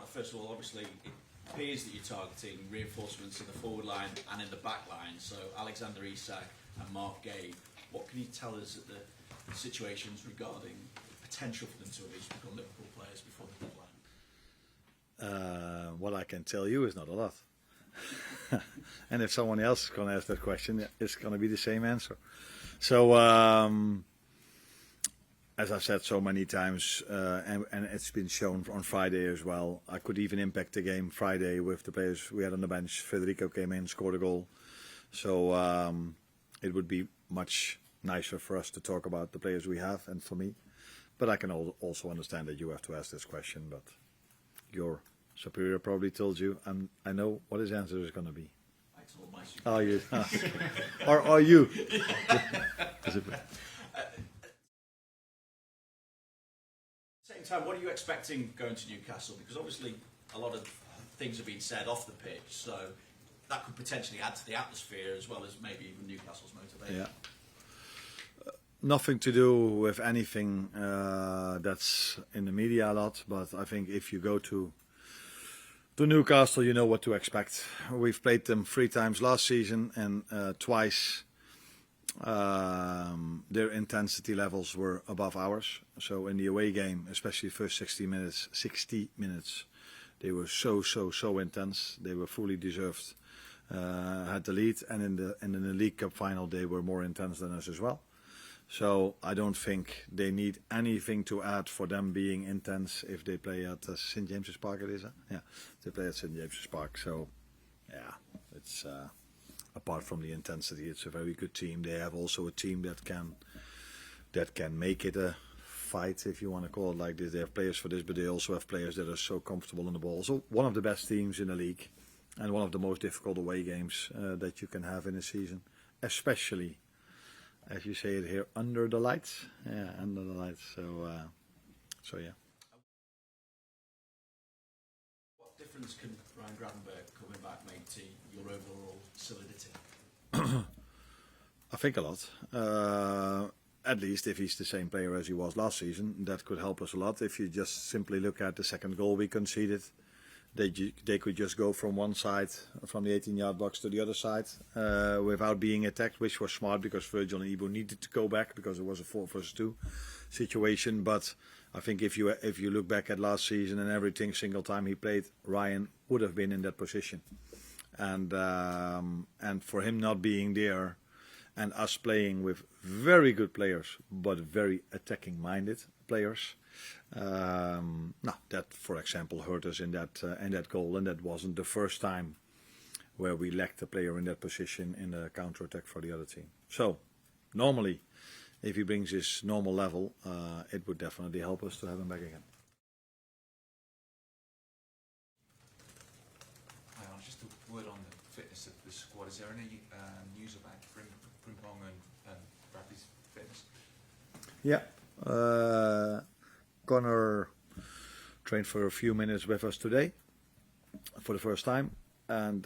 first of all, obviously it appears that you're targeting reinforcements in the forward line and in the back line. So Alexander Isak and Mark Guehi. What can you tell us at the situations regarding the potential for them to at least become Liverpool players before the deadline? What I can tell you is not a lot. And if someone else is going to ask that question, it's going to be the same answer. So, as I've said so many times, and it's been shown on Friday as well, I could even impact the game Friday with the players we had on the bench. Federico came in, scored a goal. So it would be much nicer for us to talk about the players we have and for me. But I can also understand that you have to ask this question, but your superior probably told you, and I know what his answer is going to be. I told my superior. Are you? Or are you? Same time, what are you expecting going to Newcastle? Because obviously a lot of things have been said off the pitch, so that could potentially add to the atmosphere as well as maybe even Newcastle's motivation. Yeah. Nothing to do with anything that's in the media a lot, but I think if you go to Newcastle, you know what to expect. We've played them 3 times last season, and twice their intensity levels were above ours. So in the away game, especially the first 60 minutes, they were so intense. They were fully deserved, had the lead, and in the League Cup final, they were more intense than us as well. So I don't think they need anything to add for them being intense if they play at St James's Park. It is, yeah, they play at St James's Park. So yeah, it's apart from the intensity, it's a very good team. They have also a team that can make it a fight, if you want to call it like this. They have players for this, but they also have players that are so comfortable on the ball. So one of the best teams in the league, and one of the most difficult away games that you can have in a season, especially, as you say it here, under the lights. Yeah, under the lights. So yeah. What difference can Ryan Gravenberch coming back make to your overall solidity? I think a lot. At least if he's the same player as he was last season, that could help us a lot. If you just simply look at the second goal we conceded, they could just go from one side, from the 18-yard box to the other side, without being attacked, which was smart because Virgil and Ibu needed to go back because it was a 4-versus-2 situation. But I think if you look back at last season and everything, single time he played, Ryan would have been in that position. And for him not being there, and us playing with very good players, but very attacking-minded players. That, for example, hurt us in that goal, and that wasn't the first time where we lacked a player in that position in the counter-attack for the other team. So, normally, if he brings his normal level, it would definitely help us to have him back again. Just a word on the fitness of the squad. Is there any news about Frimpong and Bradley's fitness? Yeah. Connor trained for a few minutes with us today for the first time, and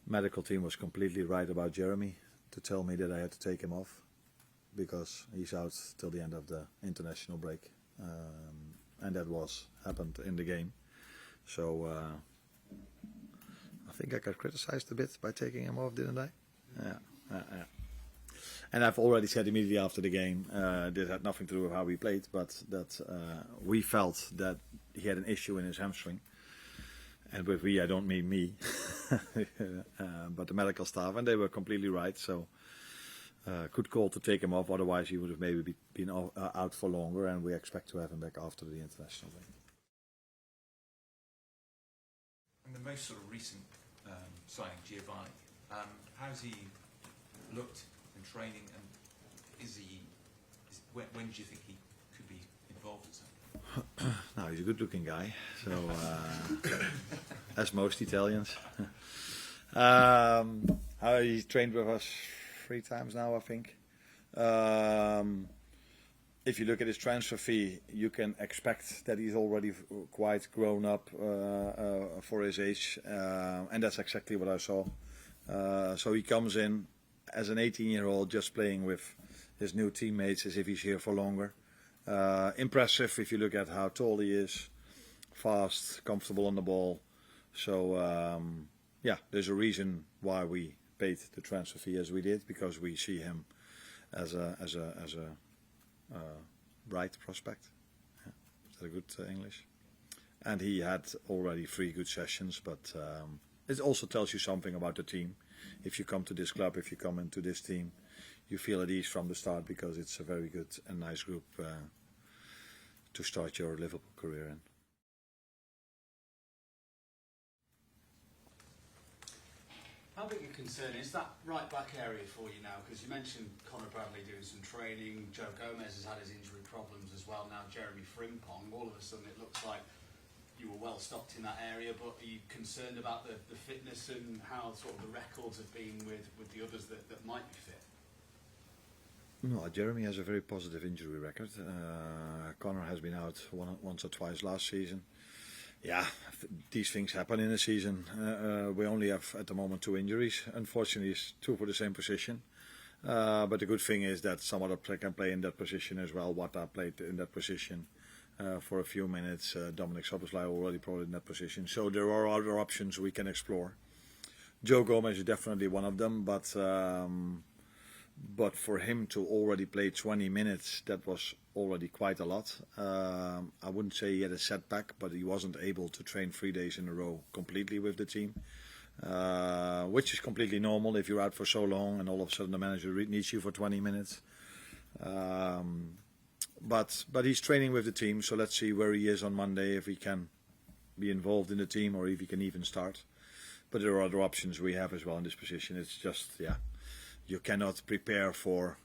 medical team was completely right about Jeremie to tell me that I had to take him off because he's out till the end of the international break, and that happened in the game. So I think I got criticized a bit by taking him off, didn't I? Yeah. And I've already said immediately after the game, this had nothing to do with how we played, but that we felt that he had an issue in his hamstring. And with we, I don't mean me, but the medical staff, and they were completely right. So good call to take him off, otherwise he would have maybe been out for longer, and we expect to have him back after the international break. And the most sort of recent signing, Giovanni, how's he looked in training, and when do you think he could be involved in something? No, he's a good-looking guy, so as most Italians. He trained with us 3 times now, I think. If you look at his transfer fee, you can expect that he's already quite grown up for his age, and that's exactly what I saw. So he comes in as an 18-year-old just playing with his new teammates as if he's here for longer. Impressive if you look at how tall he is, fast, comfortable on the ball. So yeah, there's a reason why we paid the transfer fee as we did, because we see him as a bright prospect. Yeah. Is that a good English? And he had already 3 good sessions, but it also tells you something about the team. If you come to this club, if you come into this team, you feel at ease from the start, because it's a very good and nice group to start your Liverpool career in. How big a concern is that right back area for you now? Because you mentioned Conor Bradley doing some training, Joe Gomez has had his injury problems as well, now Jeremie Frimpong. All of a sudden it looks like you were well stocked in that area, but are you concerned about the fitness and how sort of the records have been with the others that might be fit? No, Jeremie has a very positive injury record. Conor has been out once or twice last season. Yeah, these things happen in a season. We only have at the moment 2 injuries. Unfortunately, it's 2 for the same position. But the good thing is that some other player can play in that position as well. Wata played in that position for a few minutes. Dominic Szoboszlai already played in that position. So there are other options we can explore. Joe Gomez is definitely one of them, but for him to already play 20 minutes, that was already quite a lot. I wouldn't say he had a setback, but he wasn't able to train 3 days in a row completely with the team, which is completely normal if you're out for so long and all of a sudden the manager needs you for 20 minutes. But he's training with the team, so let's see where he is on Monday, if he can be involved in the team or if he can even start. But there are other options we have as well in this position. It's just, yeah, you cannot prepare for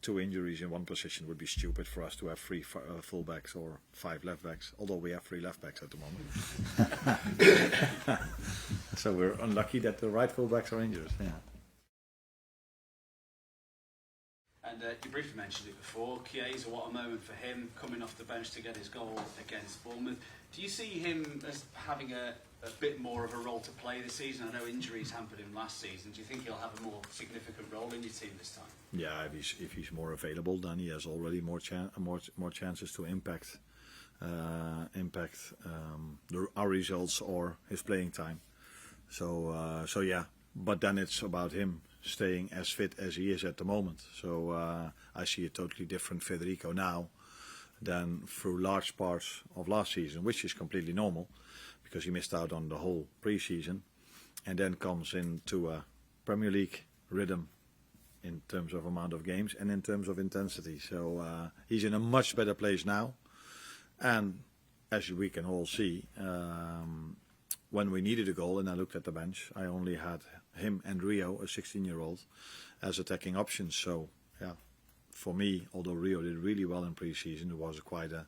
2 injuries in one position. It would be stupid for us to have 3 fullbacks or 5 left backs, although we have 3 left backs at the moment. So we're unlucky that the right fullbacks are injured. Yeah. And you briefly mentioned it before, Chiesa, what a moment for him, coming off the bench to get his goal against Bournemouth. Do you see him as having a bit more of a role to play this season? I know injuries hampered him last season. Do you think he'll have a more significant role in your team this time? Yeah, if he's more available, then he has already more chances to impact our results or his playing time. So yeah, but then it's about him staying as fit as he is at the moment. So I see a totally different Federico now than through large parts of last season, which is completely normal because he missed out on the whole pre-season and then comes into a Premier League rhythm in terms of amount of games and in terms of intensity. So he's in a much better place now. And as we can all see, when we needed a goal and I looked at the bench, I only had him and Rio, a 16-year-old, as attacking options. So, yeah, for me, although Rio did really well in pre-season, it was quite a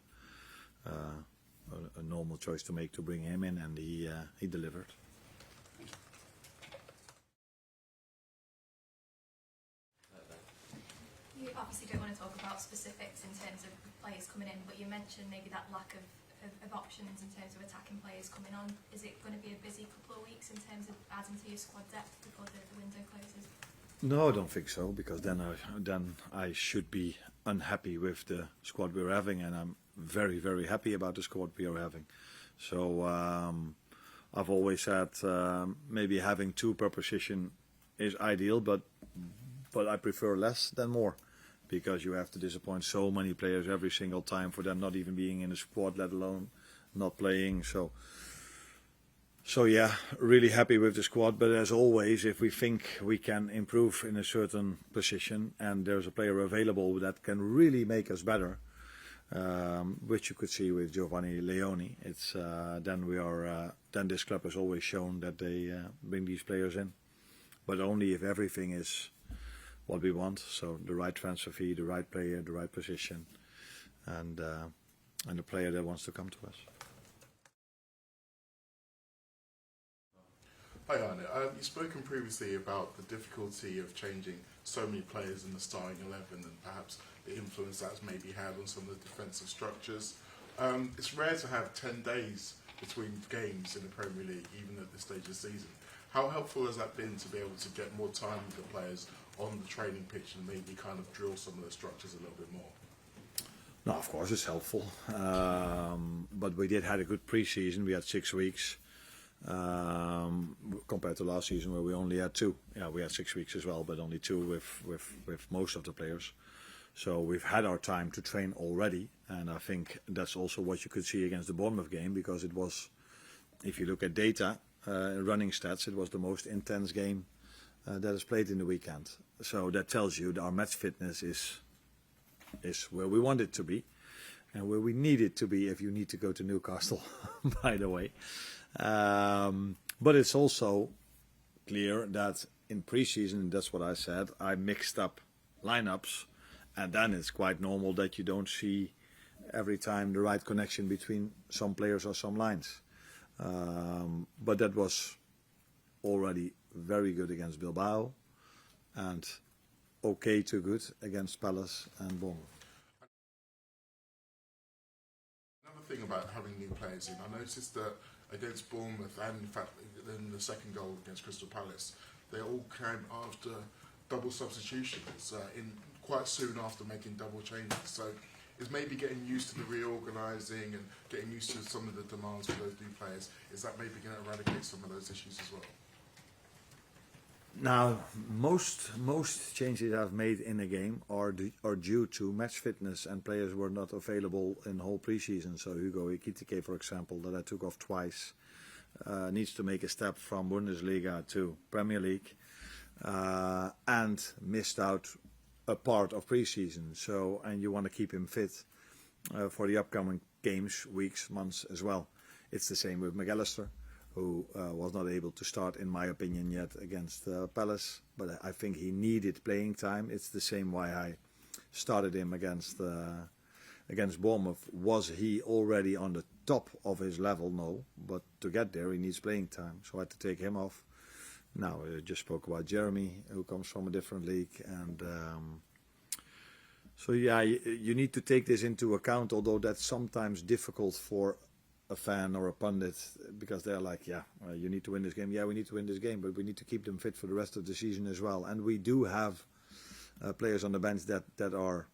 normal choice to make to bring him in, and he delivered. You obviously don't want to talk about specifics in terms of players coming in, but you mentioned maybe that lack of options in terms of attacking players coming on. Is it going to be a busy couple of weeks in terms of adding to your squad depth before the window closes? No, I don't think so, because then I should be unhappy with the squad we're having, and I'm very, very happy about the squad we are having. So I've always said maybe having 2 per position is ideal, but I prefer less than more, because you have to disappoint so many players every single time for them not even being in the squad, let alone not playing. So yeah, really happy with the squad. But as always, if we think we can improve in a certain position and there's a player available that can really make us better, which you could see with Giovanni Leoni, it's then this club has always shown that they bring these players in, but only if everything is what we want. So the right transfer fee, the right player, the right position, and a player that wants to come to us. Hi Arne, you've spoken previously about the difficulty of changing so many players in the starting 11 and perhaps the influence that's maybe had on some of the defensive structures. It's rare to have 10 days between games in the Premier League, even at this stage of the season. How helpful has that been to be able to get more time with the players on the training pitch and maybe kind of drill some of the structures a little bit more? No, of course it's helpful, but we did had a good pre-season. We had 6 weeks compared to last season where we only had 2. Yeah, we had 6 weeks as well, but only 2 with most of the players. So we've had our time to train already, and I think that's also what you could see against the Bournemouth game, because it was, if you look at data, running stats, it was the most intense game that is played in the weekend. So that tells you that our match fitness is where we want it to be, and where we need it to be if you need to go to Newcastle, by the way. But it's also clear that in pre-season, that's what I said, I mixed up lineups, and then it's quite normal that you don't see every time the right connection between some players or some lines. But that was already very good against Bilbao, and okay to good against Palace and Bournemouth. Another thing about having new players in, I noticed that against Bournemouth and in fact in the second goal against Crystal Palace, they all came after double substitutions in quite soon after making double changes. So is maybe getting used to the reorganising and getting used to some of the demands for those new players, is that maybe going to eradicate some of those issues as well? Now, most changes I've made in a game are due to match fitness, and players were not available in the whole pre-season. So Hugo Ekitike, for example, that I took off twice, needs to make a step from Bundesliga to Premier League, and missed out a part of pre-season. So, and you want to keep him fit for the upcoming games, weeks, months as well. It's the same with McAllister, who was not able to start, in my opinion, yet against Palace. But I think he needed playing time. It's the same why I started him against Bournemouth. Was he already on the top of his level? No. But to get there, he needs playing time. So I had to take him off. Now, I just spoke about Jeremie, who comes from a different league. And so, yeah, you need to take this into account, although that's sometimes difficult for a fan or a pundit, because they're like, yeah, you need to win this game. Yeah, we need to win this game, but we need to keep them fit for the rest of the season as well. And we do have players on the bench that are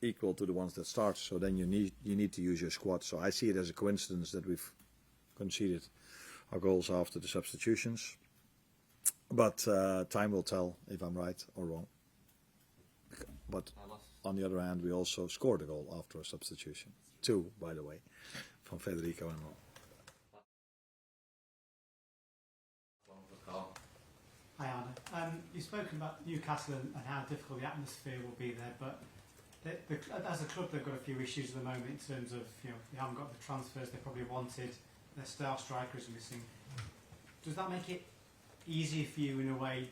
equal to the ones that start. So then you need to use your squad. So I see it as a coincidence that we've conceded our goals after the substitutions. But time will tell if I'm right or wrong. But on the other hand, we also scored a goal after a substitution. 2, by the way, from Federico and all. Hi Arne. You've spoken about Newcastle and how difficult the atmosphere will be there, but as a club they've got a few issues at the moment in terms of, they haven't got the transfers they probably wanted, their star striker is missing. Does that make it easier for you in a way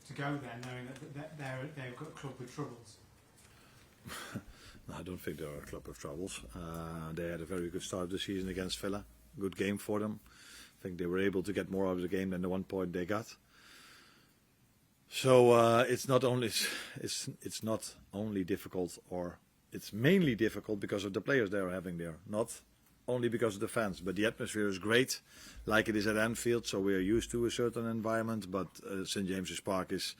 to go there, knowing that they've got a club with troubles? No, I don't think they're a club of troubles. They had a very good start of the season against Villa. Good game for them. I think they were able to get more out of the game than the 1 point they got. So it's not only difficult, or it's mainly difficult because of the players they are having there, not only because of the fans. But the atmosphere is great, like it is at Anfield. So we are used to a certain environment. But St James's Park is,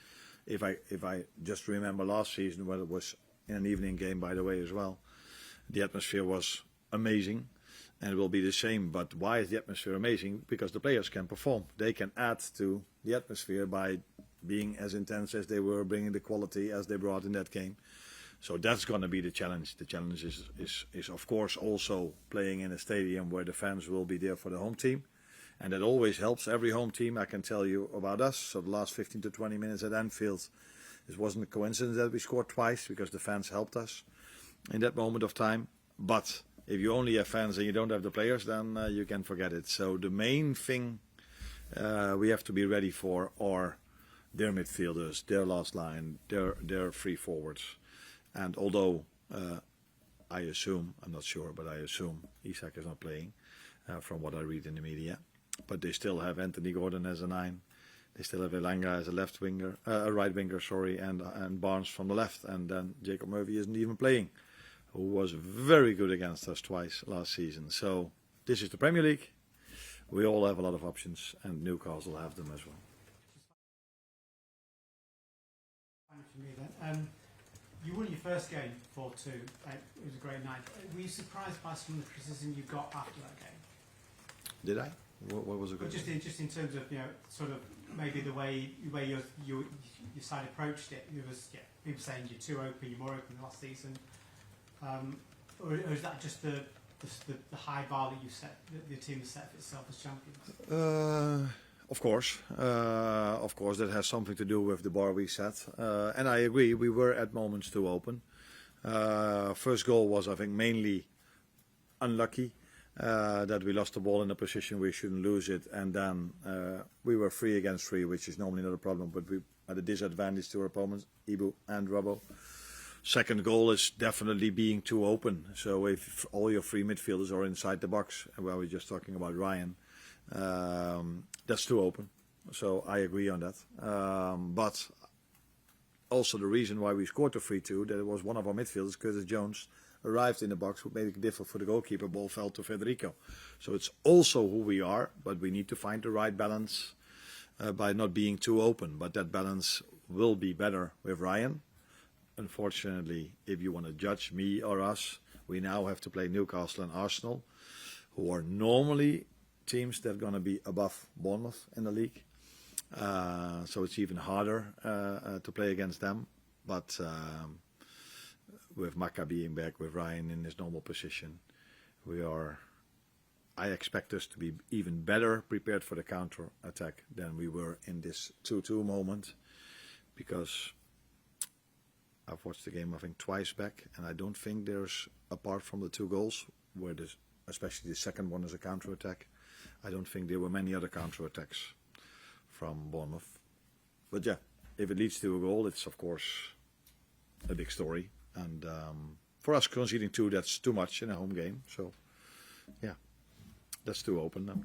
if I just remember last season, when it was in an evening game, by the way, as well, the atmosphere was amazing, and it will be the same. But why is the atmosphere amazing? Because the players can perform. They can add to the atmosphere by being as intense as they were, bringing the quality as they brought in that game. So that's going to be the challenge. The challenge is of course also playing in a stadium where the fans will be there for the home team, and that always helps every home team. I can tell you about us. So the last 15 to 20 minutes at Anfield, it wasn't a coincidence that we scored twice, because the fans helped us in that moment of time. But if you only have fans and you don't have the players, then you can forget it. So the main thing we have to be ready for are their midfielders, their last line, their free forwards. And although I assume, I'm not sure, but I assume Isak is not playing, from what I read in the media. But they still have Anthony Gordon as a 9. They still have Elanga as a right winger, and Barnes from the left. And then Jacob Murphy isn't even playing, who was very good against us twice last season. So this is the Premier League. We all have a lot of options, and Newcastle have them as well. For me then, you won your first game 4-2. It was a great night. Were you surprised by some of the criticism you got after that game? Did I? What was a good? Just in terms of sort of maybe the way your side approached it. It was people saying you're too open, you're more open than last season, or is that just the high bar that you set, that the team has set for itself as champions? Of course, that has something to do with the bar we set, and I agree. We were at moments too open. First goal was, I think, mainly unlucky. That we lost the ball in a position we shouldn't lose it, and then we were 3 against 3, which is normally not a problem, but we had a disadvantage to our opponents, Ibu and Robbo. Second goal is definitely being too open. So if all your 3 midfielders are inside the box, and we were just talking about Ryan, that's too open. So I agree on that. But also the reason why we scored the 3-2, that it was one of our midfielders, Curtis Jones, arrived in the box, what made it difficult for the goalkeeper. Ball fell to Federico. So it's also who we are, but we need to find the right balance by not being too open. But that balance will be better with Ryan. Unfortunately, if you want to judge me or us, we now have to play Newcastle and Arsenal, who are normally teams that are going to be above Bournemouth in the league. So it's even harder to play against them. But with Maka being back, with Ryan in his normal position, I expect us to be even better prepared for the counter attack than we were in this 2-2 moment, because I've watched the game, I think, twice back, and I don't think there's, apart from the 2 goals, where especially the second one is a counter attack, I don't think there were many other counter attacks from Bournemouth. But yeah, if it leads to a goal, it's of course a big story. And for us, conceding 2, that's too much in a home game. So, yeah, that's too open now.